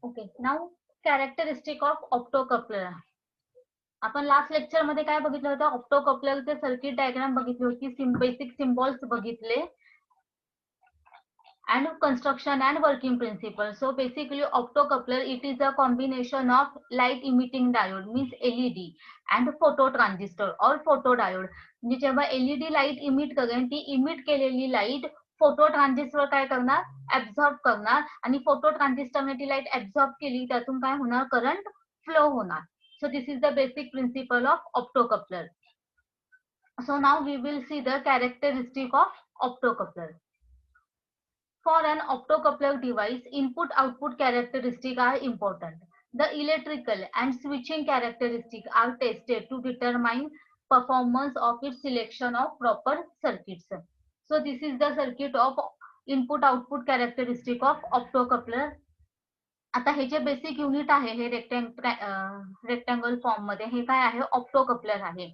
Okay, now characteristic of optocoupler. आपण last lecture मध्ये काय बघितलं होतं? ऑप्टोकपलरचे सर्किट डायग्राम बघितली होती, बेसिक सिम्बॉल्स बघितले and construction and working principle. So basically optocoupler, it is a combination of light emitting diode means LED and phototransistor or photodiode. म्हणजे जेव्हा LED लाईट इमिट करेल, ती इमिट केलेली लाईट फोटो ट्रान्झिस्टर काय करणार? Absorb करणार आणि फोटो ट्रान्झिस्टरने ती लाईट ऍब्झॉर्ब केली, त्यातून काय होणार? करंट फ्लो होणार. So this is the basic principle of optocoupler. So now we will see the characteristic of optocoupler. For an optocoupler device, input-output characteristics are important. The electrical and switching characteristics are tested to determine performance of its selection of proper circuits. So this is the circuit of input-output characteristic of optocoupler. आता हे जे basic unit आहे हे rectangle form मध्ये हे काय आहे? Optocoupler आहे.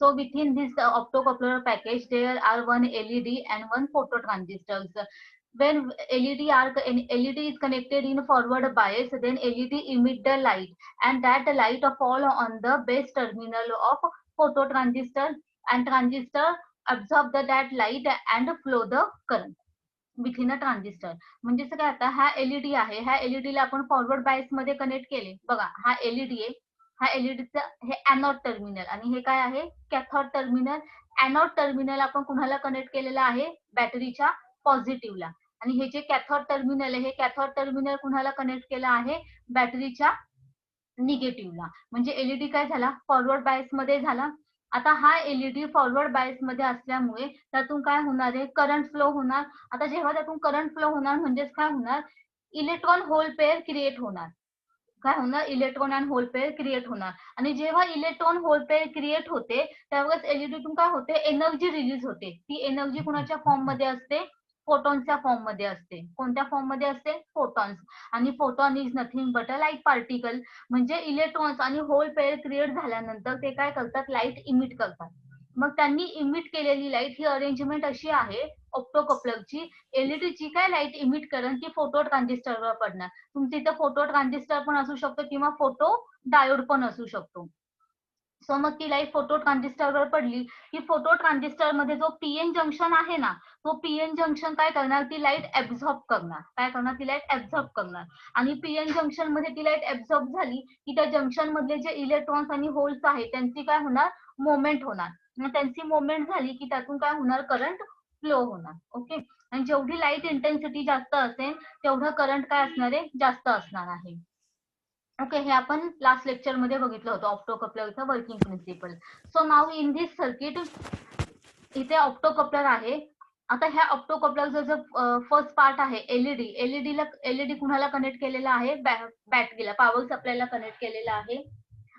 So within this optocoupler package there are one LED and one photo transistors. When LED is connected in forward bias, then LED emit the light and that light fall on the base terminal of photo transistor and transistor absorb that light and flow the current within a transistor. म्हणजे काय, आता हा LED आहे, ह्या LED ला आपण forward bias मध्ये connect केले. बघा हा LED आहे, हा एलईडीचा हे एनोड टर्मिनल आणि हे काय आहे? Cathode terminal. एनोड टर्मिनल आपण कुणाला कनेक्ट केलेला आहे? बॅटरीच्या पॉझिटिव्हला. आणि हे जे कॅथोड टर्मिनल आहे, हे कॅथोड टर्मिनल कुणाला कनेक्ट केलं आहे? बॅटरीच्या निगेटिव्हला. म्हणजे एलईडी काय झाला? फॉरवर्ड बायस मध्ये झाला. आता हा एलईडी फॉरवर्ड बायस मध्ये असल्यामुळे त्यातून काय होणार आहे? करंट फ्लो होणार. आता जेव्हा त्यातून करंट फ्लो होणार म्हणजेच काय होणार? इलेक्ट्रॉन होल पेअर क्रिएट होणार. काय होणार? Electron and hole pair create होणार. आणि जेव्हा इलेक्ट्रॉन होल पेअर क्रिएट होते त्यावेळेस एलईडीतून काय होते? एनर्जी रिलीज होते. ती एनर्जी कुणाच्या फॉर्म मध्ये असते? फोटॉनच्या फॉर्म मध्ये असते. कोणत्या फॉर्म मध्ये असते? फोटॉन्स. आणि photon is nothing but a light particle. म्हणजे इलेक्ट्रॉन्स आणि होल पेअर क्रिएट झाल्यानंतर ते काय करतात? लाईट इमिट करतात. मग त्यांनी इमिट केलेली लाईट ही अरेंजमेंट अशी आहे ऑप्टोकपलरची. एलईडीची काय लाईट इमिट करेल ती फोटो ट्रान्झिस्टरवर पडणार. तुमच्या इथं फोटो ट्रान्झिस्टर पण असू शकतो किंवा फोटो डायोड पण असू शकतो. सो मग ती लाईट फोटो ट्रान्झिस्टरवर पडली की फोटो ट्रान्झिस्टर मध्ये जो पीएन जंक्शन आहे ना, तो पीएन जंक्शन काय करणार? ती लाईट ऍब्झॉर्ब करणार. काय करणार? ती लाईट ऍब्झॉर्ब करणार. आणि पीएन जंक्शन मध्ये ती लाईट ऍब्झॉर्ब झाली की त्या जंक्शन मधले जे इलेक्ट्रॉन्स आणि होल्स आहेत त्यांची काय होणार? मोमेंट होणार. मग त्यांची मोमेंट झाली की त्यातून काय होणार? करंट फ्लो होणार. ओके. आणि जेवढी लाईट इंटेन्सिटी जास्त असेल तेवढं करंट काय असणार आहे? जास्त असणार आहे. ओके, हे आपण लास्ट लेक्चर मध्ये बघितलं होतं ऑप्टोकपलरचं working principle. So now in this circuit इथे ऑप्टोकपलर आहे. आता ह्या ऑप्टोकपलरचा जो फर्स्ट पार्ट आहे एलईडी, एलईडी कुणाला कनेक्ट केलेला आहे? बॅटरीला, पॉवर सप्लायला कनेक्ट केलेला आहे.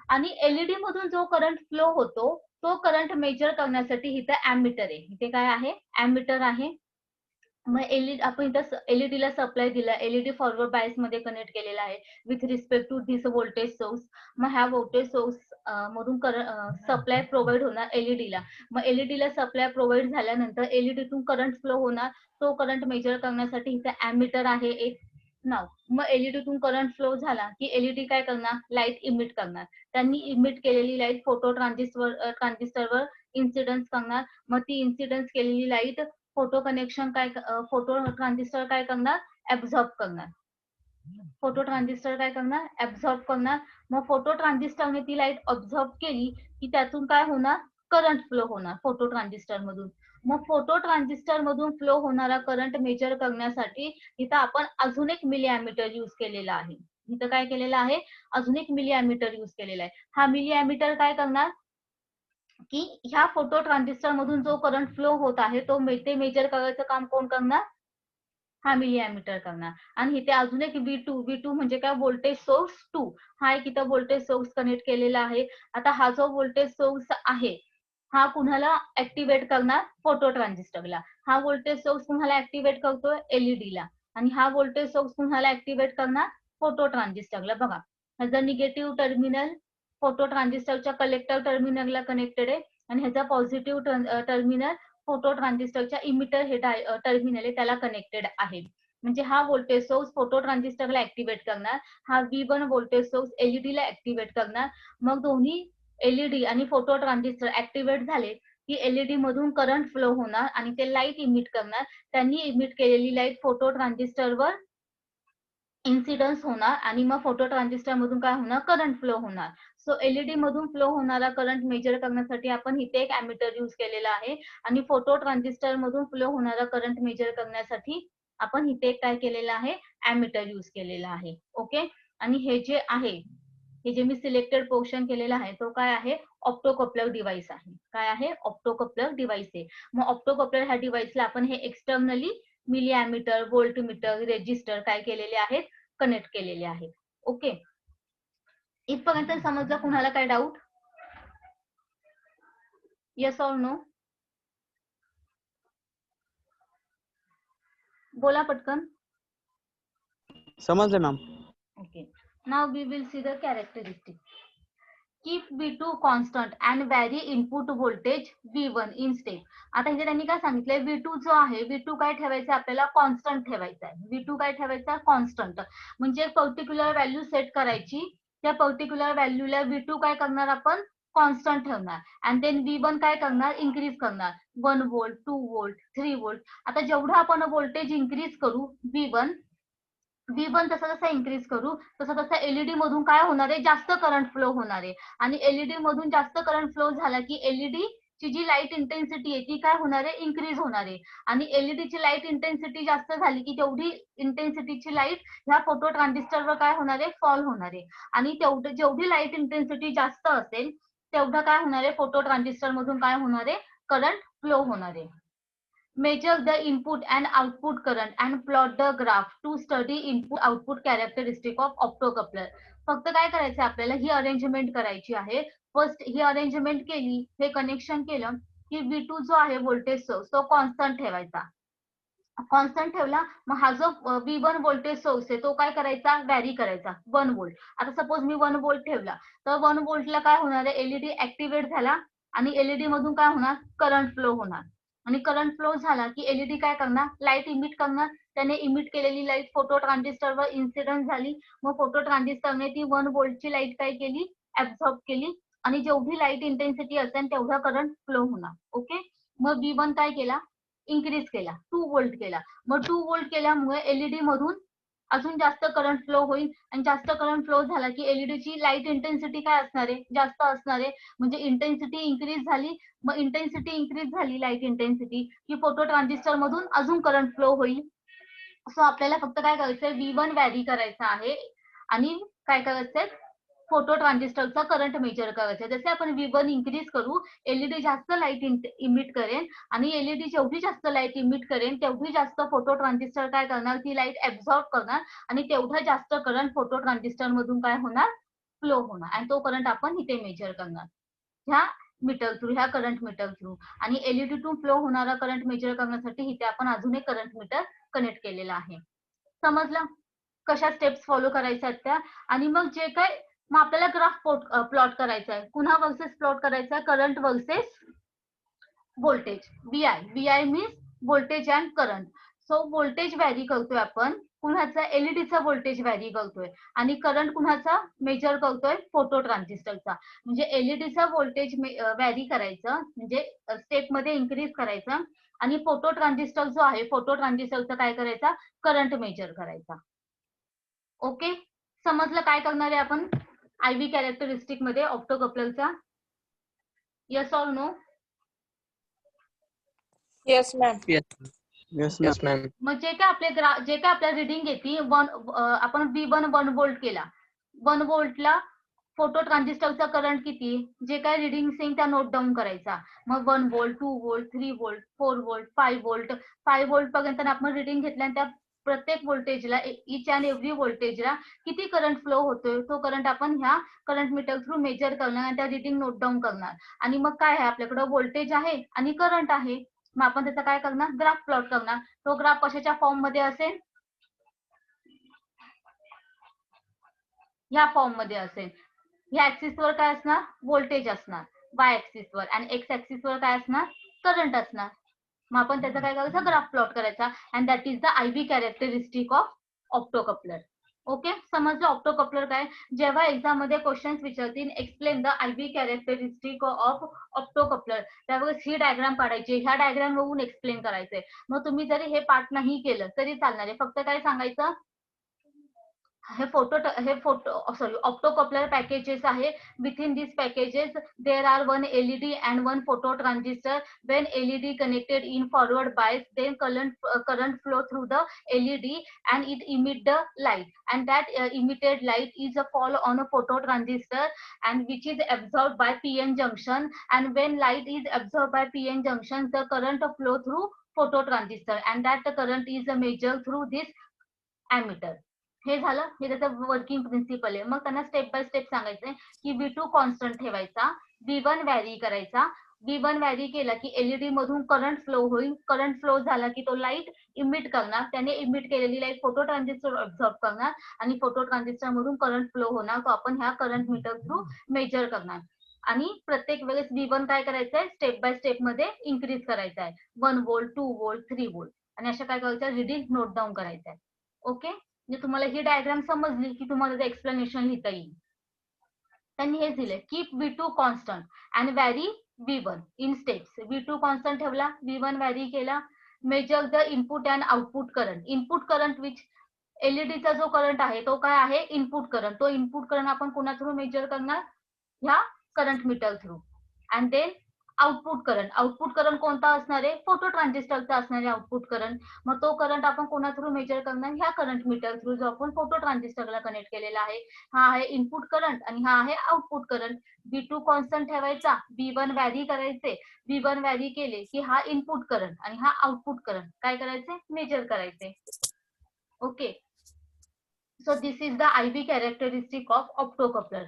आणि एलईडी मधून जो करंट फ्लो होतो तो करंट मेजर करण्यासाठी इथं एमीटर आहे. इथे काय आहे? एमीटर आहे. मग एलईडी आपण इथं एलईडीला सप्लाय दिला, एलईडी फॉरवर्ड बायस मध्ये कनेक्ट केलेला आहे with respect to this voltage source. मग ह्या व्होल्टेज सोर्स मधून सप्लाय प्रोव्हाइड होणार एलईडीला. मग एलईडीला सप्लाय प्रोव्हाइड झाल्यानंतर एलईडीतून करंट फ्लो होणार. तो करंट मेजर करण्यासाठी इथे एमीटर आहे एक. नाव मग एलईडीतून करंट फ्लो झाला की एलईडी काय करणार? लाईट इमिट करणार. त्यांनी इमिट केलेली लाईट फोटो ट्रान्झिस्टरवर इन्सिडन्स करणार. मग ती इन्सिडन्स केलेली लाईट फोटो कनेक्शन काय फोटो ट्रान्झिस्टर काय करणार? ऍब्झॉर्ब करणार. फोटो ट्रान्झिस्टर काय करणार? ऍब्झॉर्ब करणार. मग फोटो ट्रान्झिस्टरने ती लाईट ऑब्झॉर्ब केली की त्यातून काय होणार? करंट फ्लो होणार फोटो ट्रान्झिस्टर मधून. मग फोटो ट्रान्झिस्टर मधून फ्लो होणारा करंट मेजर करण्यासाठी इथं आपण अजून एक मिली एमीटर यूज केलेला आहे. इथं काय केलेलं आहे? अजून एक मिली एमीटर यूज केलेला आहे. हा मिली एमीटर काय करणार? की ह्या फोटो ट्रान्झिस्टर मधून जो करंट फ्लो होत आहे तो ते मेजर करायचं काम कोण करणार? हा मिली एमीटर करणार. आणि इथे अजून एक V2 म्हणजे काय? Voltage source 2. हा एक इथं व्होल्टेज सोर्स कनेक्ट केलेला आहे. आता हा जो व्होल्टेज सोर्स आहे हा कुणाला ऍक्टिव्हेट करणार? फोटो ट्रान्झिस्टरला. हा व्होल्टेज सोर्स कुणाला ऍक्टिव्हेट करतोय? एलईडीला. आणि हा व्होल्टेज सोर्स कुणाला ऍक्टिव्हेट करणार? फोटो ट्रान्झिस्टरला. बघा ह्याचा निगेटिव्ह टर्मिनल फोटो ट्रान्झिस्टरच्या कलेक्टर टर्मिनलला कनेक्टेड आहे आणि ह्याचा पॉझिटिव्ह टर्मिनल फोटो ट्रान्झिस्टरच्या इमिटर हे टर्मिनल आहे त्याला कनेक्टेड आहे. म्हणजे हा व्होल्टेज सोर्स फोटो ट्रान्झिस्टरला ऍक्टिव्हेट करणार, हा V1 व्होल्टेज सोर्स एलईडी ला ऍक्टिव्हेट करणार. मग दोन्ही एलईडी आणि फोटो ट्रान्झिस्टर ऍक्टिव्हेट झाले की एलईडी मधून करंट फ्लो होणार आणि ते लाईट इमिट करणार. त्यांनी इमिट केलेली लाईट फोटो ट्रान्झिस्टरवर इन्सिडन्स होणार आणि मग फोटो ट्रान्झिस्टर मधून काय होणार, करंट फ्लो होणार. सो एलईडी मधून फ्लो होणारा करंट मेजर करण्यासाठी आपण इथे एक ॲमीटर यूज केलेला आहे आणि फोटो ट्रान्झिस्टर मधून फ्लो होणारा करंट मेजर करण्यासाठी आपण इथे काय केलेलं आहे, ॲमीटर यूज केलेला आहे. ओके. आणि हे जे आहे, हे जे मी सिलेक्टेड पोर्शन केलेला आहे तो काय आहे, ऑप्टोकपलर डिव्हाइस आहे. काय आहे, ऑप्टोकपलर डिव्हाइस आहे. मग ऑप्टोकपलर ह्या डिव्हाइसला आपण हे externally milli ammeter, voltmeter, resistor काय केलेले आहेत, कनेक्ट केलेले आहेत. ओके. इथपर्यंत समजलं? कुणाला काय डाऊट? Yes or no? बोला पटकन. समजलं ma'am. Okay. Now we will see the characteristics. Keep V2 constant and vary input voltage V1 in step. आता इथे त्यांनी काय सांगितलंय, V2 जो आहे, V2 काय ठेवायचं आपल्याला, कॉन्स्टंट ठेवायचा आहे. V2 काय ठेवायचा, कॉन्स्टंट. म्हणजे पर्टिक्युलर व्हॅल्यू सेट करायची, त्या पर्टिक्युलर व्हॅल्यूला V2 काय करणार आपण, कॉन्स्टंट ठेवणार. अँड देन V1 काय करणार, इन्क्रीज करणार. 1 व्होल्ट, 2 व्होल्ट, 3 व्होल्ट. आता जेवढं आपण व्होल्टेज इन्क्रीज करू V1 जसा जसा इन्क्रीज करू तसा तसा एलईडी मधून काय होणार आहे, जास्त करंट फ्लो होणार आहे. आणि एलईडी मधून जास्त करंट फ्लो झाला की एलईडी ची जी लाईट इंटेन्सिटी आहे ती काय होणार आहे, इन्क्रीज होणार आहे. आणि एलईडी ची लाईट इंटेन्सिटी जास्त झाली की तेवढी इंटेन्सिटीची लाईट ह्या फोटो ट्रान्झिस्टरवर काय होणार आहे, फॉल होणार आहे. आणि जेवढी लाईट इंटेन्सिटी जास्त असेल तेवढं काय होणार आहे, फोटो ट्रान्झिस्टर मधून काय होणार आहे, करंट फ्लो होणार आहे. Measure the input and output current and plot the graph to study input output characteristic of optocoupler. फक्त काय करायचं आपल्याला, ही अरेंजमेंट करायची आहे. फर्स्ट ही अरेंजमेंट केली, हे कनेक्शन केलं की V2 जो आहे व्होल्टेज सोर्स तो कॉन्स्टंट ठेवायचा. कॉन्स्टंट ठेवला, मग हा जो V1 व्होल्टेज सोर्स आहे तो काय करायचा, व्हॅरी करायचा 1 व्होल्ट. आता सपोज मी 1 व्होल्ट ठेवला तर 1 व्होल्टला काय होणार आहे, एलईडी ऍक्टिव्हेट झाला आणि एलईडी मधून काय होणार, करंट फ्लो होणार. आणि करंट फ्लो झाला की एलईडी काय करणार, लाईट इमिट करणार. त्याने इमिट केलेली लाईट फोटो ट्रान्झिस्टरवर इन्सिडन्स झाली. मग फोटो ट्रान्झिस्टरने ती 1 व्होल्टची लाईट काय केली, ऍब्झॉर्ब केली. आणि जेवढी लाईट इंटेन्सिटी असेल तेवढा करंट फ्लो होणार. ओके. मग V1 काय केला, इन्क्रीज केला, 2 व्होल्ट केला. मग 2 व्होल्ट केल्यामुळे एलईडी मधून अजून जास्त करंट फ्लो होईल. आणि जास्त करंट फ्लो झाला की एलईडी ची लाईट इंटेन्सिटी काय असणार आहे, जास्त असणार आहे. म्हणजे इंटेन्सिटी इन्क्रीज झाली. मग इंटेन्सिटी इन्क्रीज झाली, लाईट इंटेन्सिटी, की फोटो ट्रान्झिस्टर मधून अजून करंट फ्लो होईल. सो आपल्याला फक्त काय करायचंय, V1 व्हॅरी करायचा आहे आणि काय करायचंय, फोटो ट्रान्झिस्टरचा करंट मेजर करायचा. जसे आपण V1 इन्क्रीज करू, एलईडी जास्त लाईट इमिट करेल आणि एलईडी जेवढी जास्त लाईट इमिट करेल तेवढी जास्त फोटो ट्रान्झिस्टर काय करणार, ती लाईट ऍब्झॉर्ब करणार आणि तेवढा जास्त करंट फोटो ट्रान्झिस्टर मधून काय होणार, फ्लो होणार. आणि तो करंट आपण इथे मेजर करणार ह्या मीटर थ्रू, ह्या करंट मीटर थ्रू. आणि एलईडी टू फ्लो होणारा करंट मेजर करण्यासाठी इथे आपण अजून एक करंट मीटर कनेक्ट केलेला आहे. समजलं कशा स्टेप्स फॉलो करायच्या आहेत त्या. आणि मग जे काय, मग आपल्याला ग्राफ प्लॉट करायचा आहे. कुणा वर्सेस प्लॉट करायचा आहे, current versus voltage. VI means voltage and current. So voltage vary करतोय आपण, कुणाचा, एलईडीचा व्होल्टेज व्हॅरी करतोय. आणि करंट कुणाचा मेजर करतोय, फोटो ट्रान्झिस्टरचा. म्हणजे एलईडीचा व्होल्टेज व्हॅरी करायचं, म्हणजे स्टेप मध्ये इन्क्रीज करायचं. आणि फोटो ट्रान्झिस्टर जो आहे, फोटो ट्रान्झिस्टरचा काय करायचा, करंट मेजर करायचा. ओके. समजलं काय करणार आहे आपण IV कॅरेक्टरिस्टिक मध्ये ऑप्टोकपलरचा? Yes or no? Yes, ma'am. Yes Yes, ma'am. मग जे काय आपल्या रिडिंग येते, आपण V1 1 व्होल्ट केला, 1 व्होल्टला फोटो ट्रान्झिस्टरचा करंट किती, जे काय रिडिंग सेम त्या नोट डाऊन करायचा. मग 1 volt, 2 volt, 3 volt, 4 volt, 5 volt, 5 volt पर्यंत आपण रिडिंग घेतल्या आणि त्या प्रत्येक व्होल्टेजला, इच अँड एव्हरी व्होल्टेजला किती करंट फ्लो होतोय तो करंट आपण ह्या करंट मीटर थ्रू मेजर करणार आणि त्या रिडिंग नोट डाऊन करणार. आणि मग काय आहे, आपल्याकडे व्होल्टेज आहे आणि करंट आहे. मग आपण त्याचा काय करणार, ग्राफ प्लॉट करणार. तो ग्राफ कशाच्या फॉर्म मध्ये असेल, ह्या फॉर्म मध्ये असेल. ह्या ऍक्सिस वर काय असणार, व्होल्टेज असणार वाय ऍक्सिस वर, आणि एक्स ऍक्सिस वर काय असणार, करंट असणार. मग आपण त्याचा काय करायचा, ग्राफ प्लॉट करायचा. And that is the IV characteristic of optocoupler. Okay, समजलं ऑप्टोकपलर काय. जेव्हा एक्झाम मध्ये क्वेश्चन्स विचारतील explain the IV characteristic of optocoupler, त्यावेळेस ही डायग्राम काढायची, ह्या डायग्राम बघून एक्सप्लेन करायचंय. मग तुम्ही जरी हे पार्ट नाही केलं तरी चालणार आहे, फक्त काय सांगायचं, हे फोटो सॉरी ऑप्टोकपलर पॅकेजेस आहे. Within this packages there are one LED and one photo transistor. When LED connected in forward bias, then current flow through the LED and it emit the light, and that emitted light is a fall on a photo transistor and which is absorbed by PN junction. And when light is absorbed by PN junction, the current flow through photo transistor and that the current is measured through this ammeter. हे झालं, हे त्याचं working principle आहे. मग त्यांना step by step सांगायचंय की V2 constant ठेवायचा, V1 व्हॅरी करायचा. V1 व्हॅरी केला की LED मधून करंट फ्लो होईल. करंट फ्लो झाला की तो लाईट इमिट करणार, त्याने इमिट केलेली लाईट फोटो ट्रान्झिस्टर ऑब्झॉर्ब करणार आणि फोटो ट्रान्झिस्टर मधून करंट फ्लो होणार, तो आपण ह्या करंट मीटर थ्रू मेजर करणार. आणि प्रत्येक वेळेस V1 काय करायचंय, स्टेप बाय स्टेप मध्ये इन्क्रीज करायचा आहे. 1 व्होल्ट, 2 व्होल्ट, 3 व्होल्ट आणि अशा काय करायचं, रीडिंग नोट डाऊन करायचं आहे. ओके, म्हणजे तुम्हाला ही डायग्राम समजली की तुम्हाला एक्सप्लेनेशन लिहिता येईल. त्यांनी हे दिले, keep V2 constant and vary V1 in steps. V2 constant ठेवला, V1 व्हॅरी केला. Measure the input and output current. Input current which एलईडीचा जो करंट आहे तो काय आहे, इनपुट करंट. तो इनपुट करंट आपण कोणा थ्रू मेजर करणार, ह्या current meter through. And then output current. Output current कोणता असणार आहे, फोटो ट्रान्झिस्टरचा असणार आहे आउटपुट करंट. मग तो करंट आपण कोणा थ्रू मेजर करणार, ह्या करंट मीटर थ्रू जो आपण फोटो ट्रान्झिस्टरला कनेक्ट केलेला आहे. हा आहे इनपुट करंट आणि हा आहे आउटपुट करंट. V2 कॉन्स्टंट ठेवायचा, V1 व्हॅरी करायचे. V1 व्हॅरी केले की हा इनपुट करंट आणि हा आउटपुट करंट काय करायचे, मेजर करायचे. Okay, so this is the IV characteristic of optocoupler.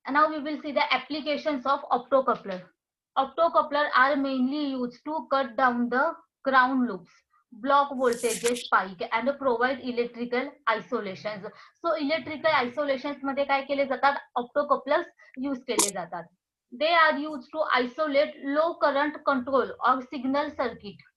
Now we will see the applications of optocoupler. Optocoupler are mainly used to cut down the ground loops, block voltages spike and provide electrical isolations. So electrical isolations मध्ये काय केले जातात, optocouplers use केले जातात. They are used to isolate low current control or signal circuit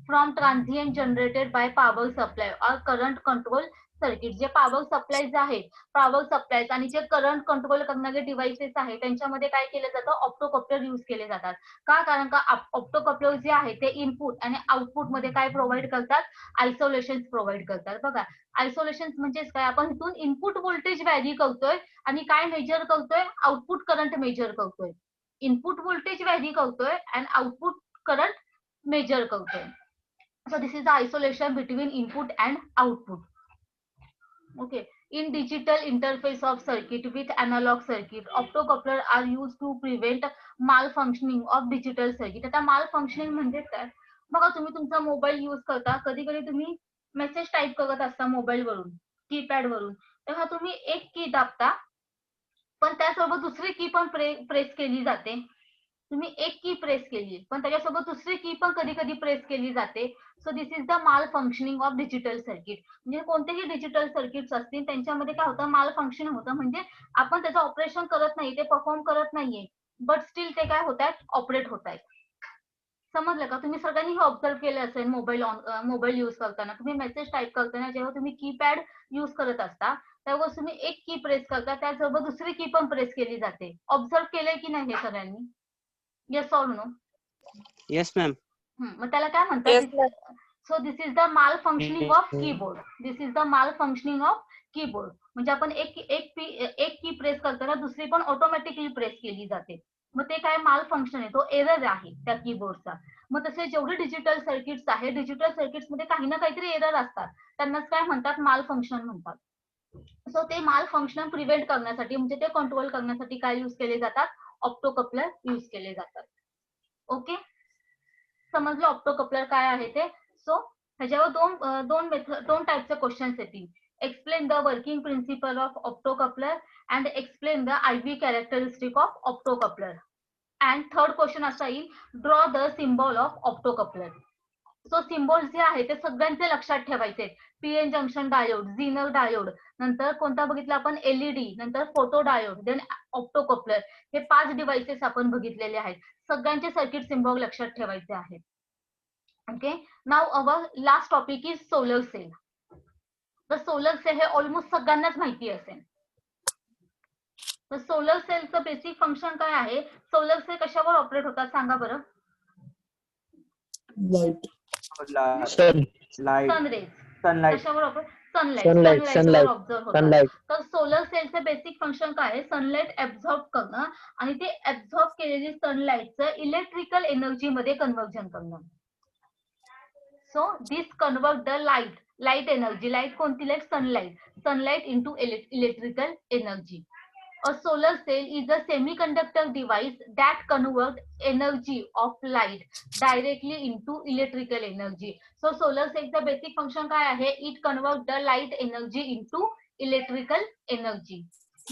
from transient generated by power supply or current control circuit. जे power supplies आहेत, power supplies आणि जे करंट कंट्रोल करणारे डिव्हाइसेस आहेत त्यांच्यामध्ये काय केलं जातं, ऑप्टोकपलर यूज केले जातात. का, कारण का ऑप्टोकपलर जे आहे ते इनपुट आणि आउटपुट मध्ये काय प्रोव्हाइड करतात, आयसोलेशन प्रोव्हाइड करतात. बघा, आयसोलेशन म्हणजेच काय, आपण इथून इनपुट व्होल्टेज व्हॅरी करतोय आणि काय मेजर करतोय, आउटपुट करंट मेजर करतोय. इनपुट व्होल्टेज व्हॅरी करतोय आणि आउटपुट करंट मेजर करतोय. So this is the isolation between input and output. Okay, in digital interface of circuit with analog circuit, optocoupler are used to prevent malfunctioning of digital circuit. आता malfunctioning म्हणजे काय, बघा तुम्ही तुमचा mobile use करता, कधी कधी तुम्ही मेसेज टाईप करत असता मोबाईल वरून, कीपॅड वरून, तेव्हा तुम्ही एक की दाबता पण त्यासोबत दुसरी की पण प्रेस केली जाते. तुम्ही एक की प्रेस केली पण त्याच्यासोबत दुसरी की पण कधी कधी प्रेस केली जाते. So this is the malfunctioning of digital circuit. म्हणजे कोणतेही डिजिटल सर्किट्स असतील त्यांच्यामध्ये काय होतं, माल फंक्शन होतं. म्हणजे आपण त्याचं ऑपरेशन करत नाही, ते परफॉर्म करत नाहीये, बट स्टील ते काय होत आहेत, ऑपरेट होत आहेत. समजलं का, तुम्ही सगळ्यांनी हे ऑब्झर्व केलं असेल. मोबाईल यूज करताना, तुम्ही मेसेज टाईप करताना जेव्हा तुम्ही कीपॅड यूज करत असता तेव्हा तुम्ही एक की प्रेस करता, त्यासोबत दुसरी की पण प्रेस केली जाते. ऑब्झर्व केलंय की नाही हे सगळ्यांनी, yes or no? Yes ma'am. मग त्याला काय म्हणतात, so this is the malfunctioning of keyboard. This is the malfunctioning of keyboard. म्हणजे आपण एक की प्रेस करताना दुसरी पण ऑटोमॅटिकली प्रेस केली जाते. मग ते काय माल फंक्शन आहे, तो एरर आहे त्या कीबोर्डचा. मग तसे जेवढे डिजिटल सर्किट्स आहेत, डिजिटल सर्किट्स मध्ये काही ना काहीतरी एरर असतात, त्यांनाच काय म्हणतात, माल फंक्शन म्हणतात. सो ते माल फंक्शन प्रिव्हेंट करण्यासाठी, म्हणजे ते कंट्रोल करण्यासाठी काय यूज केले जातात, ऑप्टोकपलर यूज केले जातात. ओके, समजलं ऑप्टोकपलर काय आहे ते. सो ह्याच्यावर दोन टाईपचे क्वेश्चन्स येतील. Explain the working principle of optocoupler and explain the IV characteristic of optocoupler. And third question असा येईल, draw the symbol of optocoupler. So symbol जे आहे ते सगळ्यांचे लक्षात ठेवायचे. पीएन जंक्शन डायोड, झीनर डायोड, नंतर कोणता बघितला आपण एलईडी, नंतर फोटो डायोड, देन ऑप्टोकपलर. हे 5 डिव्हाइसेस आपण बघितलेले आहेत. सगळ्यांचे सर्किट सिम्बॉल लक्षात ठेवायचे आहेत. Okay, now our last topic is solar cell. तर सोलर सेल हे ऑलमोस्ट सगळ्यांनाच माहिती असेल. तर सोलर सेलचं बेसिक फंक्शन काय आहे? सोलर सेल कशावर ऑपरेट होतात सांगा बरं? लाईट, सनरेज, कशावर ऑपरेट? सनलाईटवर ऑब्झर्व होतात. तर सोलर सेलचं बेसिक फंक्शन काय आहे? सनलाईट ऍब्झॉर्ब करणं आणि ते ऍब्झॉर्ब केलेली सनलाईटचं इलेक्ट्रिकल एनर्जी मध्ये कन्व्हर्जन करणं. So this convert the light energy, light कोणती? Light sunlight into electrical energy. A solar cell is a semiconductor device that converts energy of light directly into electrical energy. So solar cell चा basic function काय आहे? It converts the light energy into electrical energy.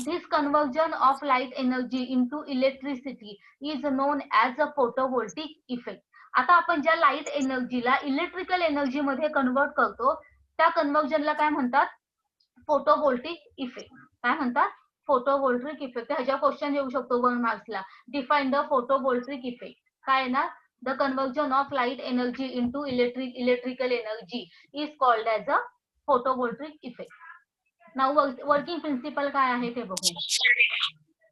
This conversion of light energy into electricity is known as a photovoltaic effect. आता आपण ज्या light एनर्जीला electrical energy मध्ये convert करतो त्या कन्व्हर्जनला काय म्हणतात? Photovoltaic effect. काय म्हणतात? Photovoltaic effect. ह्याच्या क्वेश्चन येऊ शकतो 1 मार्क्सला. Define the photovoltaic effect. काय ना? The conversion of light energy into electrical energy is called as a photovoltaic effect. Now working principle काय आहे ते बघू.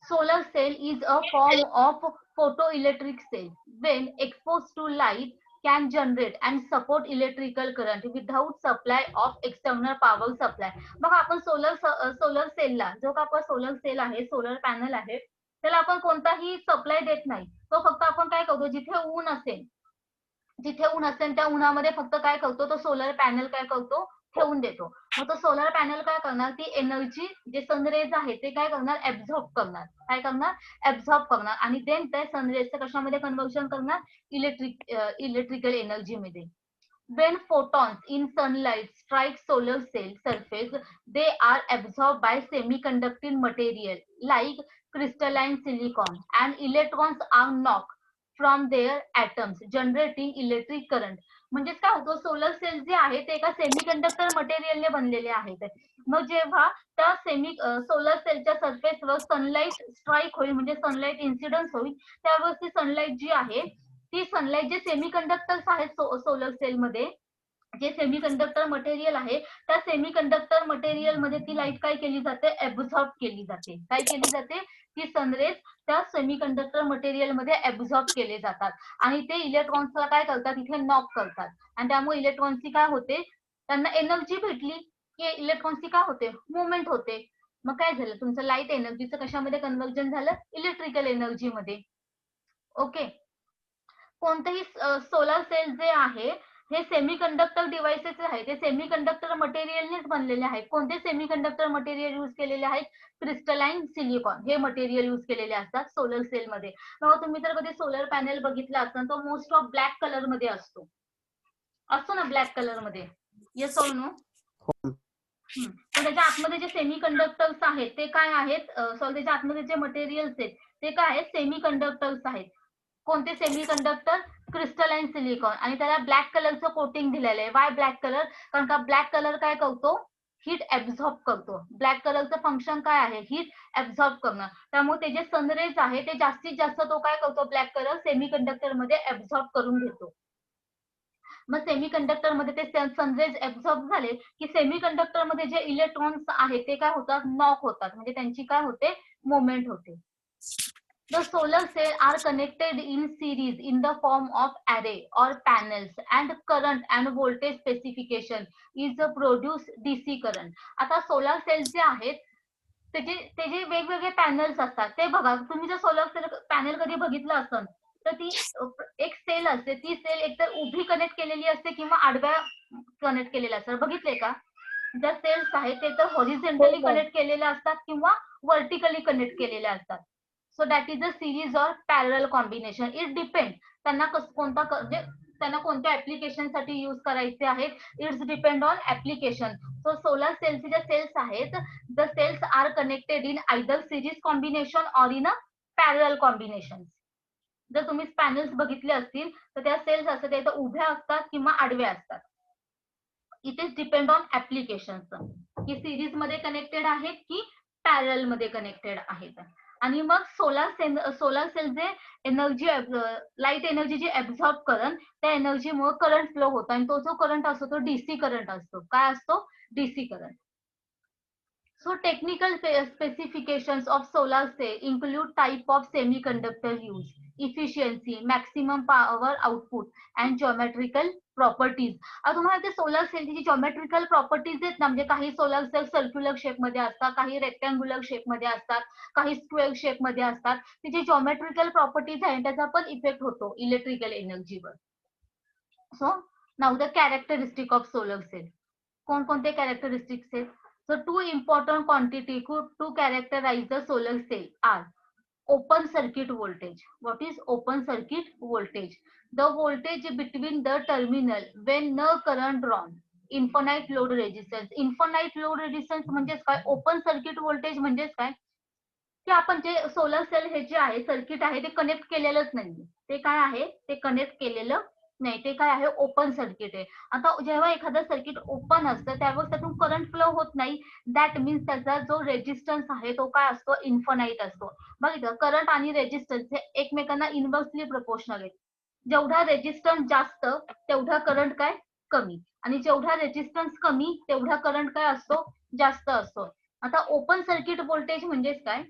Solar cell is a form of photoelectric cell. When exposed to light can generate and support electrical current without supply of external power supply. मग आपण solar सेलला, जो का आपला solar sale आहे, सोलर पॅनल आहे, त्याला आपण कोणताही सप्लाय देत नाही. तो फक्त आपण काय करतो? जिथे ऊन असेल त्या उन्हामध्ये फक्त काय करतो? तो सोलर पॅनल काय करतो? ठेवून देतो. मग तो सोलर पॅनल काय करणार? ती एनर्जी जे सनरेज आहे ते काय करणार? ऍब्झॉर्ब करणार. काय करणार? ऍब्झॉर्ब करणार आणि देन त्या सनरेजचं कशामध्ये कन्व्हर्जन करणार? इलेक्ट्रिकल एनर्जी मध्ये. When photons in sunlight strike solar cell surface, they are absorbed by semiconducting material like crystalline silicon, and electrons are knocked from their atoms, generating electric current. म्हणजे काय होतं? Solar sale जे आहे ते एका semiconductor मटेरियलने बनलेले आहेत. मग जेव्हा त्या सोलर सेलच्या सरफेसवर सनलाईट स्ट्राईक होईल, म्हणजे सनलाईट इन्सिडन्स होईल, त्यावेळेस ती सनलाईट जी आहे, ती सनलाईट जे सेमीकंडक्टर्स आहेत सोलर सेल मध्ये, जे सेमीकंडक्टर मटेरियल आहे, त्या सेमीकंडक्टर मटेरियल मध्ये ती लाईट काय केली जाते? ऍब्झॉर्ब केली जाते. काय केली जाते? ती सनरेज त्या सेमीकंडक्टर मटेरियल मध्ये ऍब्झॉर्ब केले जातात आणि ते इलेक्ट्रॉन्सला काय करतात? इथे नॉक करतात आणि त्यामुळे इलेक्ट्रॉन्सची काय होते? त्यांना एनर्जी भेटली की इलेक्ट्रॉन्सची काय होते? मुवमेंट होते. मग काय झालं? तुमचं लाईट एनर्जीचं कशामध्ये कन्व्हर्जन झालं? इलेक्ट्रिकल एनर्जी मध्ये. ओके. कोणतेही सोलर सेल जे आहे हे सेमीकंडक्टर डिव्हाइसेस आहे, ते सेमीकंडक्टर मटेरियलनेच बनलेले आहेत. कोणते सेमीकंडक्टर मटेरियल यूज केलेले आहेत? क्रिस्टलाइन सिलिकॉन हे मटेरियल यूज केलेले असतात सोलर सेल मध्ये. मग तुम्ही जर कधी सोलर पॅनल बघितला असेल तो मोस्ट ऑफ ब्लॅक कलर मध्ये असतो ना? ब्लॅक कलर मध्ये. Yes or no? पण त्याच्या आतमध्ये जे सेमीकंडक्टर्स आहेत ते काय आहेत? त्याच्या आतमध्ये जे मटेरियल्स आहेत ते काय आहेत? सेमीकंडक्टर्स आहेत. कोणते सेमीकंडक्टर? Crystalline silicon. आणि त्याला ब्लॅक कलरचं कोटिंग दिलेलं आहे. Y black colour? कारण का ब्लॅक कलर काय करतो? हीट ऍब्झॉर्ब करतो. ब्लॅक कलरचं फंक्शन काय आहे? हीट ऍब्झॉर्ब करणं. त्यामुळे ते जे सनरेज आहे ते जास्तीत जास्त तो काय करतो? ब्लॅक कलर सेमीकंडक्टर मध्ये ऍब्झॉर्ब करून घेतो. मग सेमीकंडक्टर मध्ये ते सनरेज ऍब्झॉर्ब झाले की सेमीकंडक्टर मध्ये जे इलेक्ट्रॉन्स आहेत ते काय होतात? नॉक होतात. म्हणजे त्यांची काय होते? मुवमेंट होते. The solar cell are connected in series in the form of array or panels, and current and voltage specification is produced DC current. आता सोलर सेल जे आहेत ते जे वेगवेगळे पॅनल्स असतात ते बघा. तुम्ही जर सोलर सेल पॅनल कधी बघितलं असेल तर ती एक सेल असते. ती सेल एकतर उभी कनेक्ट केलेली असते किंवा आडव्या कनेक्ट केलेल्या असतात. बघितले का? ज्या सेल्स आहेत ते तर हॉरिझॉन्टली कनेक्ट केलेल्या असतात किंवा व्हर्टिकली कनेक्ट केलेल्या असतात. So that is a series or parallel combination. It depend त्यांना त्यांना कोणत्या ऍप्लिकेशन साठी युज करायचे आहेत. It's depend on application. So solar सेलचे जे सेल्स आहेत, the cells are connected in either series combination or in a parallel combination. जर तुम्ही पॅनल्स बघितले असतील तर त्या सेल्स असतात त्या उभ्या असतात किंवा आडव्या असतात. It is depend on applications, की सिरीज मध्ये कनेक्टेड आहेत की पॅरल मध्ये कनेक्टेड आहेत. आणि मग सोलार सेल जे एनर्जी लाईट एनर्जी जी ऍब्झॉर्ब करन त्या एनर्जीमुळे करंट फ्लो होतो आणि तो जो करंट असतो तो डीसी करंट असतो. काय असतो? DC current. So technical specifications of solar cell include type of semiconductor used, efficiency, maximum power output and geometrical properties. आता तुम्हाला ते सोलर सेलची जी जॉमेट्रिकल प्रॉपर्टीज आहेत ना, म्हणजे काही सोलर सेल सर्क्युलर शेप मध्ये असतात, काही रेक्टँग्युलर शेप मध्ये असतात, काही स्क्वेअर शेप मध्ये असतात. त्याची जॉमेट्रिकल प्रॉपर्टीज आहे त्याचा पण इफेक्ट होतो इलेक्ट्रिकल एनर्जीवर. So now the characteristic of solar cell. कोणकोणते कॅरेक्टरिस्टिक्स आहेत? So two important quantity to characterize the solar cell are open circuit voltage. What is open circuit voltage? The voltage between the terminal when no current drawn. Infinite load resistance. Infinite load resistance म्हणजेच काय? Open circuit voltage म्हणजेच काय? की आपण जे solar cell हे जे आहे सर्किट आहे ते कनेक्ट केलेलंच नाही. ते काय आहे? ते कनेक्ट केलेलं नाही. ते काय आहे? ओपन सर्किट आहे. आता जेव्हा एखादं सर्किट ओपन असतं त्यावेळेस त्यातून करंट फ्लो होत नाही. दॅट मीन्स त्याचा जो रेजिस्टन्स आहे तो काय असतो? इन्फानाइट असतो. बघितलं, करंट आणि रेजिस्टन्स हे एकमेकांना इनव्हर्सली प्रपोर्शनल आहेत. जेवढा रेजिस्टन्स जास्त तेवढा करंट काय? कमी. आणि जेवढा रेजिस्टन्स कमी तेवढा करंट काय असतो? जास्त असतो. आता ओपन सर्किट व्होल्टेज म्हणजेच काय?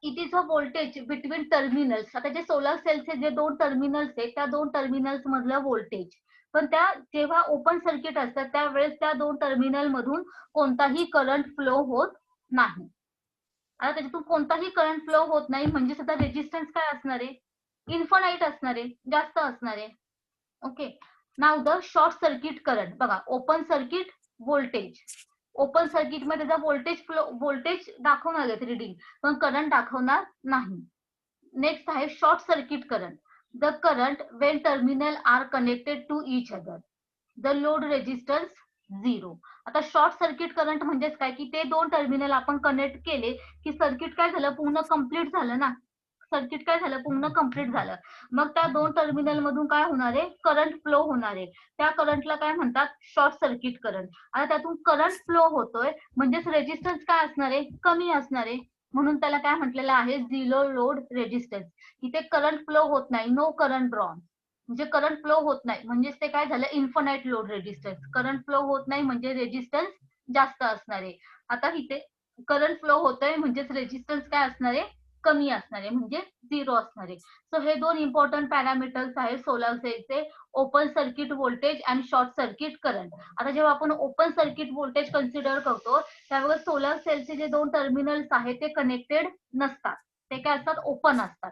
It is a voltage between terminals. आता जे सोलर सेलचे जे दोन टर्मिनल्स आहेत त्या दोन टर्मिनल्स मधलं व्होल्टेज. पण त्या जेव्हा ओपन सर्किट असतात त्यावेळेस त्या दोन टर्मिनल मधून कोणताही करंट फ्लो होत नाही. आता त्याच्यातून कोणताही करंट फ्लो होत नाही म्हणजे आता रेजिस्टन्स काय असणार आहे? इन्फानाइट असणार आहे, जास्त असणार आहे. Okay. Now the short circuit current. बघा, open circuit voltage. Open circuit मध्ये त्याचा व्होल्टेज दाखवणार आहेत रीडिंग, पण करंट दाखवणार नाही. नेक्स्ट आहे short circuit current. The current when terminal are connected to each other. The load resistance 0. आता शॉर्ट सर्किट करंट म्हणजेच काय? की ते दोन टर्मिनल आपण कनेक्ट केले की सर्किट काय झालं? पूर्ण कंप्लीट झालं ना. सर्किट काय झालं? पूर्ण कंप्लीट झालं. मग त्या दोन टर्मिनल मधून काय होणार आहे? करंट फ्लो होणार आहे. त्या करंटला काय म्हणतात? Short circuit current. आता त्यातून करंट फ्लो होतोय म्हणजेच रेजिस्टन्स काय असणार आहे? कमी असणार आहे. म्हणून त्याला काय म्हटलेलं आहे? Zero load resistance. इथे करंट फ्लो होत नाही, नो करंट ड्रॉन. म्हणजे करंट फ्लो होत नाही म्हणजेच ते काय झालं? Infinite load resistance. Current flow होत नाही म्हणजे रेजिस्टन्स जास्त असणार आहे. आता इथे करंट फ्लो होतोय म्हणजेच रेजिस्टन्स काय असणार आहे? कमी असणार आहे, म्हणजे 0 असणार आहे. सो हे दोन इम्पॉर्टंट पॅरामीटर्स आहेत सोलर सेलचे, ओपन सर्किट व्होल्टेज आणि शॉर्ट सर्किट करंट. आता जेव्हा आपण ओपन सर्किट व्होल्टेज कन्सिडर करतो त्यावेळेस सोलर सेलचे जे दोन टर्मिनल्स आहेत ते कनेक्टेड नसतात. ते काय असतात? ओपन असतात.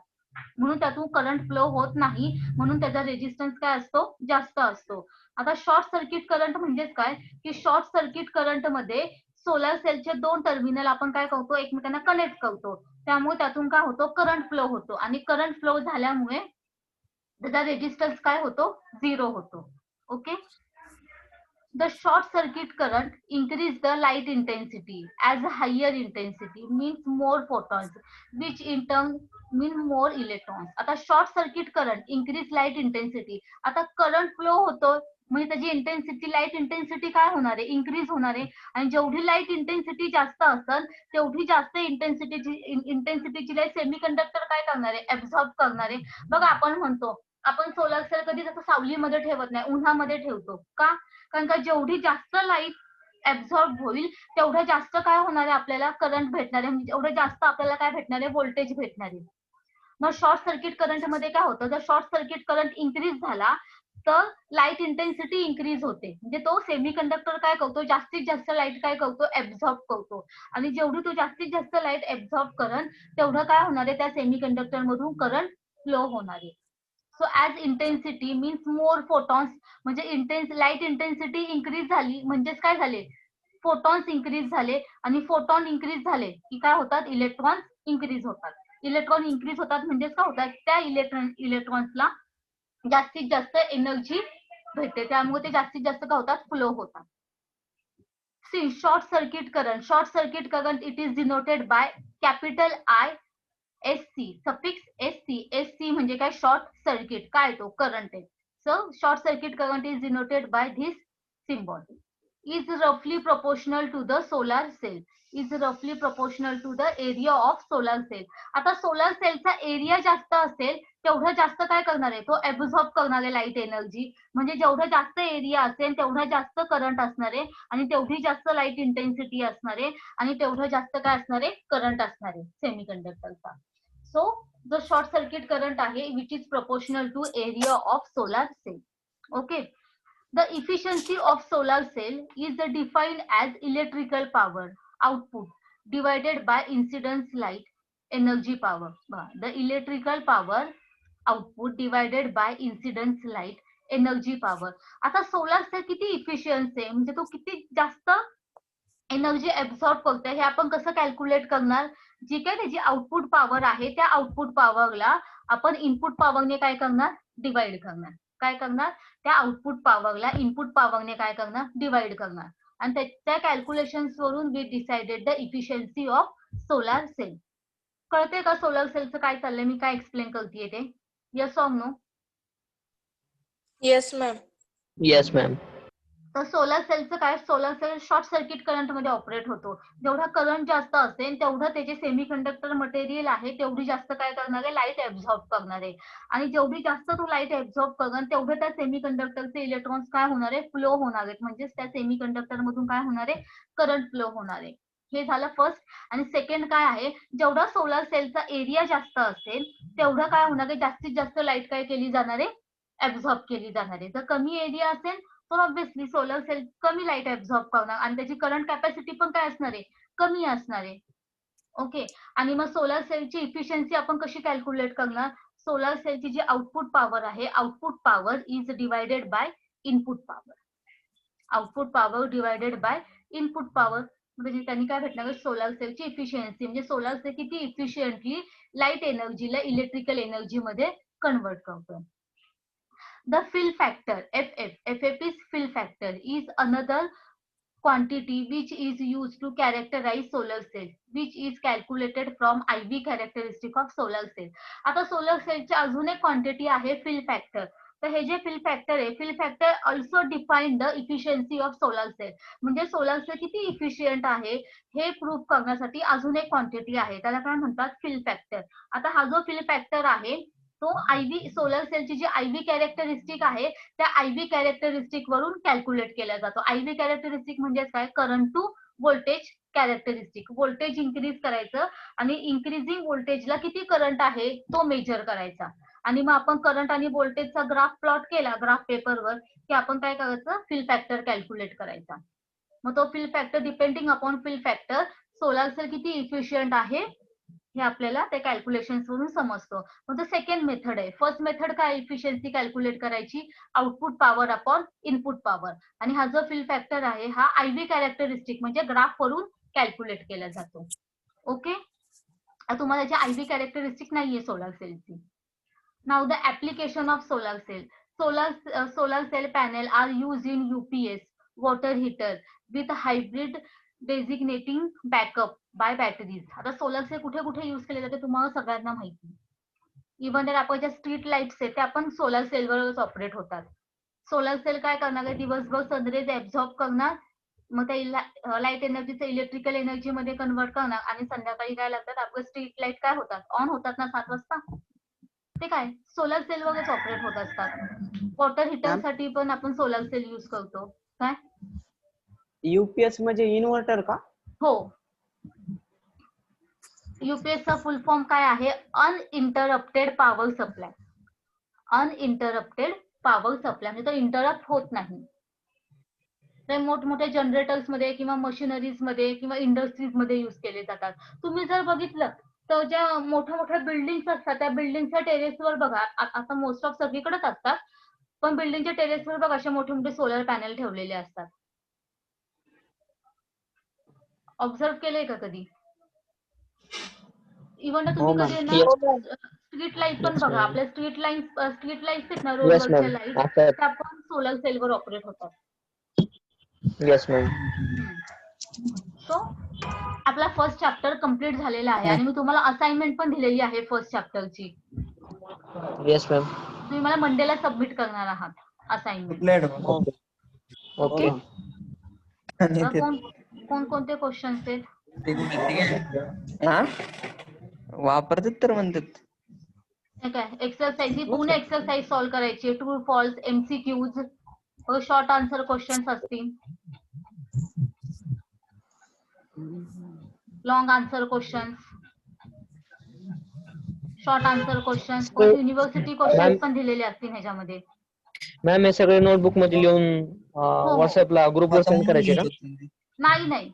म्हणून त्यातून करंट फ्लो होत नाही, म्हणून त्याचा रेजिस्टन्स काय असतो? जास्त असतो. आता शॉर्ट सर्किट करंट म्हणजेच काय? की शॉर्ट सर्किट करंट मध्ये सोलर सेलचे दोन टर्मिनल आपण काय करतो? एकमेकांना कनेक्ट करतो. त्यामुळे त्यातून काय होतो? करंट फ्लो होतो आणि करंट फ्लो झाल्यामुळे त्याचा रेजिस्टन्स काय होतो? 0 होतो. Okay. The short circuit current increase the light intensity as a higher intensity means more photons, which in turn mean more electrons. आता short circuit current increase light intensity. आता current flow होतो म्हणजे त्याची intensity, light intensity काय होणार आहे? Increase होणार आहे. आणि जेवढी लाईट इंटेन्सिटी जास्त असेल तेवढी जास्त इंटेन्सिटीची लाईट सेमीकंडक्टर काय करणार आहे? ऍब्झॉर्ब करणार आहे. बघा, आपण म्हणतो आपण सोलर सेल कधी जसं सावलीमध्ये ठेवत नाही, उन्हामध्ये ठेवतो. का? कारण का जेवढी जास्त लाईट ऍब्झॉर्ब होईल तेवढं जास्त काय होणार आहे? आपल्याला करंट भेटणार आहे, म्हणजे एवढं जास्त आपल्याला काय भेटणार आहे? व्होल्टेज भेटणार आहे. मग शॉर्ट सर्किट करंट मध्ये काय होतं? जर शॉर्ट सर्किट करंट इन्क्रीज झाला तर लाईट इंटेन्सिटी इन्क्रीज होते. म्हणजे तो सेमीकंडक्टर काय करतो? जास्तीत जास्त लाईट काय करतो? ऍब्झॉर्ब करतो. आणि जेवढी तो जास्तीत जास्त लाईट ऍब्झॉर्ब करन तेवढं काय होणार आहे? त्या सेमीकंडक्टर मधून करंट फ्लो होणार आहे. So as intensity means more photons. म्हणजे लाईट इंटेन्सिटी इन्क्रीज झाली म्हणजेच काय झाले? फोटॉन्स इन्क्रीज झाले. आणि फोटॉन इन्क्रीज झाले की काय होतात? इलेक्ट्रॉन्स इन्क्रीज होतात. इलेक्ट्रॉन इन्क्रीज होतात म्हणजेच काय होतात? त्या इलेक्ट्रॉन्सला जास्तीत जास्त एनर्जी भेटते, त्यामुळे ते जास्तीत जास्त काय होतात? फ्लो होतात. See short circuit current. Short circuit current it is denoted by capital I SC, suffix SC. SC म्हणजे काय? Short circuit. काय तो? करंट आहे. So short circuit current is denoted by this symbol is roughly proportional to the solar cell. Is roughly proportional to the area of solar cell. आता solar सेलचा area जास्त असेल तेवढं जास्त काय करणार आहे तो ऍब्झॉर्ब करणार आहे लाईट एनर्जी. म्हणजे जेवढं जास्त एरिया असेल तेवढं जास्त करंट असणार आहे आणि तेवढी जास्त लाईट इंटेन्सिटी असणार आहे आणि तेवढं जास्त काय असणार आहे करंट असणार आहे सेमीकंडक्टरचा. सो जो शॉर्ट सर्किट करंट आहे which is proportional to area of solar cell. Okay. The efficiency of solar cell is defined as electrical power output divided by incidence light energy power. The electrical power output divided by incidence light energy power. आता solar cell किती इफिशियन्स आहे म्हणजे तो किती जास्त energy absorb करतोय हे आपण कसं कॅल्क्युलेट करणार. जी काय त्याची आउटपुट पॉवर आहे त्या आउटपुट पॉवरला आपण इनपुट पॉवरने काय करणार डिवाइड करणार. काय करणार त्या आउटपुट पॉवरला इनपुट पॉवरने काय करणार डिवाइड करणार आणि त्या कॅल्क्युलेशन्स वरून we decided the efficiency of solar cell. कळते का सोलर सेलचं काय चाललंय मी काय एक्सप्लेन करतेय ते. Yes or no. Yes ma'am. Yes ma'am. तर सोलर सेलचं काय solar cell short circuit current मध्ये ऑपरेट होतो. जेवढा करंट जास्त असेल तेवढं त्याचे सेमीकंडक्टर मटेरियल आहे तेवढी जास्त काय करणार आहे लाईट ऍब्झॉर्ब करणार आहे आणि जेवढी जास्त तो लाईट ऍब्झॉर्ब करणार तेवढे त्या सेमीकंडक्टरचे इलेक्ट्रॉन्स काय होणार आहे फ्लो होणार आहेत म्हणजेच त्या सेमीकंडक्टर मधून काय होणार आहे करंट फ्लो होणार आहे. हे झालं फर्स्ट. आणि सेकंड काय आहे जेवढा सोलर सेलचा एरिया जास्त असेल तेवढं काय होणार आहे जास्तीत जास्त लाईट काय केली जाणार आहे ऍब्झॉर्ब केली जाणार आहे. जर कमी एरिया असेल तर ऑब्व्हियसली सोलर सेल कमी लाईट ऍब्झॉर्ब करणार आणि त्याची करंट कॅपॅसिटी पण काय असणार आहे कमी असणार आहे. ओके. आणि मग सोलर सेलची इफिशियन्सी आपण कशी कॅल्क्युलेट करणार. सोलर सेलची जी आउटपुट पॉवर आहे output power is divided by input power. Output power divided by input power म्हणजे त्यांनी काय भेटणार सोलर सेलची इफिशियन्सी म्हणजे सोलर सेल किती इफिशियंटली लाईट एनर्जीला इलेक्ट्रिकल एनर्जी मध्ये कन्वर्ट करतो. The fill factor FF is fill factor is another quantity which is used to characterize solar cell which is calculated from IV characteristic of solar cell. आता solar सेलची अजून एक quantity आहे fill factor. तर हे जे fill factor आहे fill factor also define the efficiency of solar cell म्हणजे सोलर सेल किती इफिशियंट आहे हे प्रूव्ह करण्यासाठी अजून एक क्वांटिटी आहे त्याला काय म्हणतात फिल फॅक्टर. आता हा जो फिल फॅक्टर आहे तो आयव्ही सोलर सेलची जी आयव्ही कॅरेक्टरिस्टिक आहे त्या आयव्ही कॅरेक्टरिस्टिक वरून कॅल्क्युलेट केला जातो. आयव्ही कॅरेक्टरिस्टिक म्हणजे काय current to voltage characteristic. Voltage increase करायचं आणि इन्क्रीजिंग व्होल्टेजला किती करंट आहे तो मेजर करायचा आणि मग आपण करंट आणि व्होल्टेजचा ग्राफ प्लॉट केला ग्राफ पेपरवर की आपण काय करायचं फिल फॅक्टर कॅल्क्युलेट करायचा. मग तो fill factor depending upon fill factor solar cell किती इफिशियंट आहे हे आपल्याला त्या कॅल्क्युलेशन्स वरून समजतो. मग सेकंड मेथड आहे. फर्स्ट मेथड काय इफिशियन्सी कॅल्क्युलेट करायची output power upon input power आणि हा जो फिल फॅक्टर आहे हा आयव्ही कॅरेक्टरिस्टिक म्हणजे ग्राफ वरून कॅल्क्युलेट केला जातो. ओके. तुम्हाला याची आयव्ही कॅरेक्टरिस्टिक नाहीये सोलर सेलची. Now the application of solar cell. Solar cell panel are use in UPS water heater with hybrid designating backup by batteries. आता सोलर सेल कुठे कुठे युज केले जाते तुम्हाला सगळ्यांना माहिती. इव्हन तर आपण ज्या स्ट्रीट लाईट्स आहेत त्या पण सोलर सेलवरच ऑपरेट होतात. सोलर सेल काय करणार आहे दिवसभर सनरेज ऍब्झॉर्ब करणार मग त्या लाईट एनर्जीचं इलेक्ट्रिकल एनर्जी मध्ये कन्वर्ट करणार आणि संध्याकाळी काय लागतात आपलं स्ट्रीट लाईट काय होतात ऑन होतात ना 7 वाजता ते काय सोलर सेलवरच ऑपरेट होत असतात. वॉटर हीटर साठी पण आपण सोलर सेल युज करतो. काय UPS म्हणजे इन्व्हर्टर का. हो. UPS चा फुल फॉर्म काय आहे uninterrupted power supply. Uninterrupted power supply म्हणजे तो इंटरप्ट होत नाही. ते मोठमोठ्या जनरेटर्स मध्ये किंवा मशिनरीज मध्ये किंवा इंडस्ट्रीज मध्ये युज केले जातात. तुम्ही जर बघितलं तर ज्या मोठ्या मोठ्या बिल्डिंग्स असतात त्या बिल्डिंगच्या टेरेसवर बघा आता मोस्ट ऑफ सगळीकडेच असतात पण बिल्डिंगच्या टेरेसवर बघा असे मोठे मोठे सोलर पॅनल ठेवलेले असतात. ऑब्झर्व केलंय का कधी. इव्हन तुम्ही कधी ना स्ट्रीट लाईट पण बघा आपल्या स्ट्रीट लाईट्स आहेत ना रोडवरच्या लाईट त्या पण सोलर सेलवर ऑपरेट होतात. Yes ma'am. सो आपला फर्स्ट चॅप्टर कम्प्लीट झालेला आहे आणि मी तुम्हाला असाइनमेंट पण दिलेली आहे फर्स्ट चॅप्टरची. Yes ma'am. तुम्ही मला मंडेला सबमिट करणार आहात असाइनमेंट. ओके कोणते क्वेश्चन्स आहेत? हा वापरतात तर म्हणतात. ठीक आहे, एक्सरसाइज ही पूर्ण एक्सरसाइज सॉल्व्ह करायची. True false, MCQs, short answer questions असतील, long answer questions, short answer questions, university questions पण दिलेले असतील ह्याच्यामध्ये. मॅम हे सगळे नोटबुक मध्ये लिहून व्हॉट्सअपला ग्रुपवर सेंड करायचे का? नाही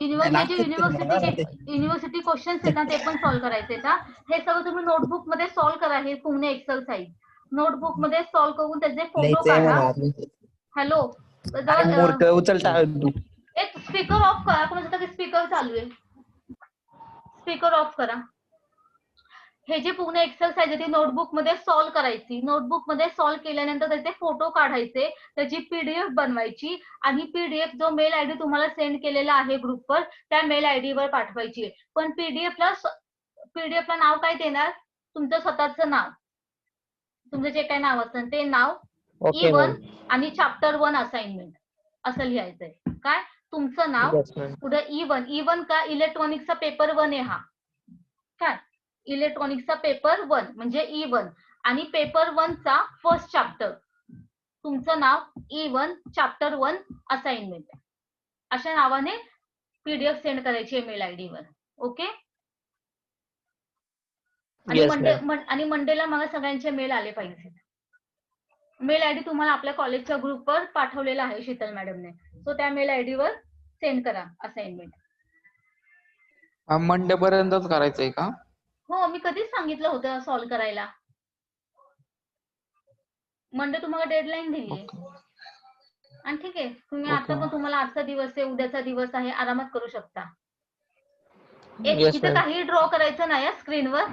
युनिव्हर्सिटी क्वेश्चन्स आहेत ना ते पण सॉल्व्ह करायचे का? हे सगळं तुम्ही नोटबुक मध्ये सॉल्व्ह करा. हे पूर्ण एक्सरसाइज नोटबुक मध्ये सॉल्व्ह करून त्याचे फोटो काढा. हॅलो, उचलता तू एक स्पीकर ऑफ करा. कोणाचा तरी स्पीकर चालू आहे, स्पीकर ऑफ करा. हे जे पूर्ण एक्सरसाइज आहे ती नोटबुक मध्ये सॉल्व्ह करायची. नोटबुक मध्ये सॉल्व्ह केल्यानंतर त्याचे फोटो काढायचे, त्याची PDF बनवायची आणि PDF जो मेल आयडी तुम्हाला सेंड केलेला आहे ग्रुपवर त्या मेल आयडी वर पाठवायची. पण पीडीएफला नाव काय देणार? तुमचं स्वतःचं नाव, तुमचं जे काही नाव असेल ते नाव, E1 आणि चॅप्टर 1 असाइनमेंट असं लिहायचंय. काय तुमचं नाव पुढे E1 का इलेक्ट्रॉनिक्सचा पेपर 1 आहे हा. काय इलेक्ट्रॉनिक्सचा पेपर 1 म्हणजे E1 आणि पेपर 1 चा फर्स्ट चॅप्टर, तुमचं नाव E1 चॅप्टर 1 असाइनमेंट अशा नावाने PDF सेंड करायची मेल आयडी वर. ओके. आणि मंडेला मला सगळ्यांचे मेल आले पाहिजे. मेल आयडी तुम्हाला आपल्या कॉलेजच्या ग्रुपवर पाठवलेला आहे शीतल मॅडमने. सो त्या मेल आयडी वर सेंड करा असाइनमेंट. मंडे पर्यंतच करायचंय का? हो, मी कधीच सांगितलं होतं सॉल्व्ह करायला. मंडे तुम्हाला डेडलाईन दिली आहे. आणि ठीक आहे, तुम्ही आता पण तुम्हाला आजचा दिवस आहे, उद्याचा दिवस आहे, आरामात करू शकता. इथे काही ड्रॉ करायचं नाही स्क्रीनवर.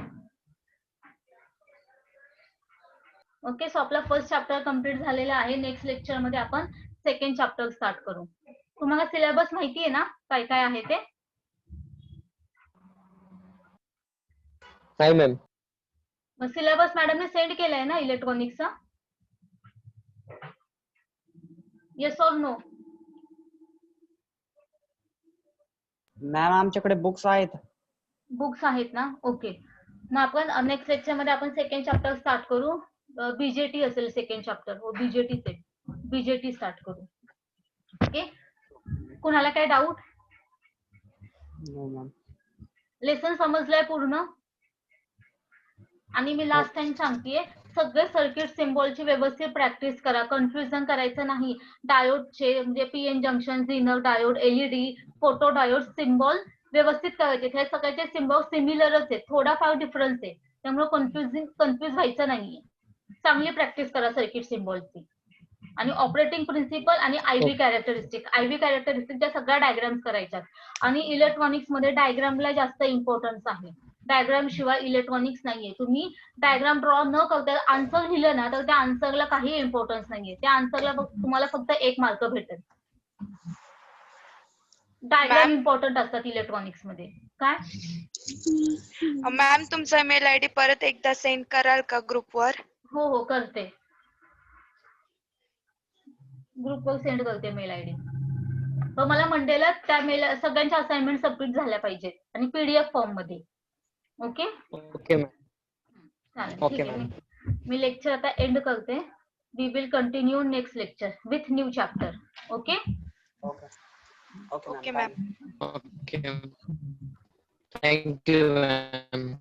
ओके. सो आपला फर्स्ट चॅप्टर कम्प्लीट झालेला आहे. नेक्स्ट लेक्चर मध्ये आपण सेकंड चॅप्टर स्टार्ट करू. तुम्हाला सिलेबस माहिती आहे ना काय काय आहे ते? नाही मॅम. मग सिलेबस मॅडमने सेंड केलाय ना इलेक्ट्रॉनिक्सचा? Yes or no? मॅम आमच्याकडे बुक्स आहेत. बुक्स आहेत ना? ओके. मग आपण नेक्स्ट लेक्चर मध्ये आपण सेकंड चॅप्टर स्टार्ट करू. BJT असेल सेकंड चॅप्टर. हो, BJT स्टार्ट करू. ओके. कुणाला काय डाऊट? लेसन समजलंय पूर्ण? आणि मी लास्ट टाइम सांगतेय, सगळे सर्किट सिम्बॉलची व्यवस्थित प्रॅक्टिस करा. कन्फ्युजन करायचं नाही. डायोडचे म्हणजे PN junction, zener diode, LED, photo diode symbol व्यवस्थित करायचे. हे सगळ्याचे सिम्बॉल सिमिलरच आहेत, थोडाफार डिफरन्स आहे. त्यामुळे कन्फ्युज व्हायचं नाहीये. चांगली प्रॅक्टिस करा सर्किट सिम्बॉलची. आणि ऑपरेटिंग प्रिन्सिपल आणि IV कॅरेक्टरिस्टिकच्या सगळ्या डायग्राम्स करायच्यात. आणि इलेक्ट्रॉनिक्स मध्ये डायग्रामला जास्त इम्पॉर्टन्स आहे. डायग्राम शिवाय इलेक्ट्रॉनिक्स नाहीये. तुम्ही डायग्राम ड्रॉ न करता आन्सर लिहिलं ना तर त्या आन्सरला काही इम्पॉर्टन्स नाहीये. त्या आन्सरला तुम्हाला फक्त 1 मार्क भेटेल. डायग्राम इम्पॉर्टंट असतात इलेक्ट्रॉनिक्स मध्ये. काय मॅम तुमचा मेल आयडी परत एकदा सेंड कराल का ग्रुपवर? हो करते. ग्रुपवर सेंड करते मेल आयडी. तर मला मंडेला त्या मेल सगळ्यांच्या असाइनमेंट सबमिट झाल्या पाहिजेत आणि PDF फॉर्म मध्ये. ओके. Okay ma'am. चालेल, ओके ठीक आहे. मी लेक्चर आता एंड करते. We will continue next lecture with new chapter. Okay. Okay ma'am. Okay. Thank you ma'am.